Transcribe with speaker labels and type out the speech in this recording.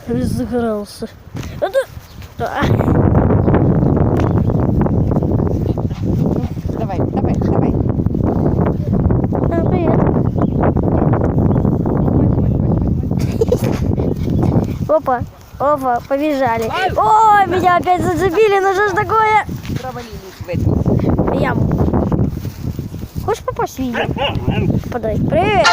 Speaker 1: Разыгрался.
Speaker 2: Давай, давай, давай.
Speaker 1: Привет. Опа, опа, побежали. Ой, меня опять зацепили, ну что ж такое?
Speaker 2: Провалились в эту.
Speaker 1: Яму. Хочешь попасть в видео? Подай. Привет.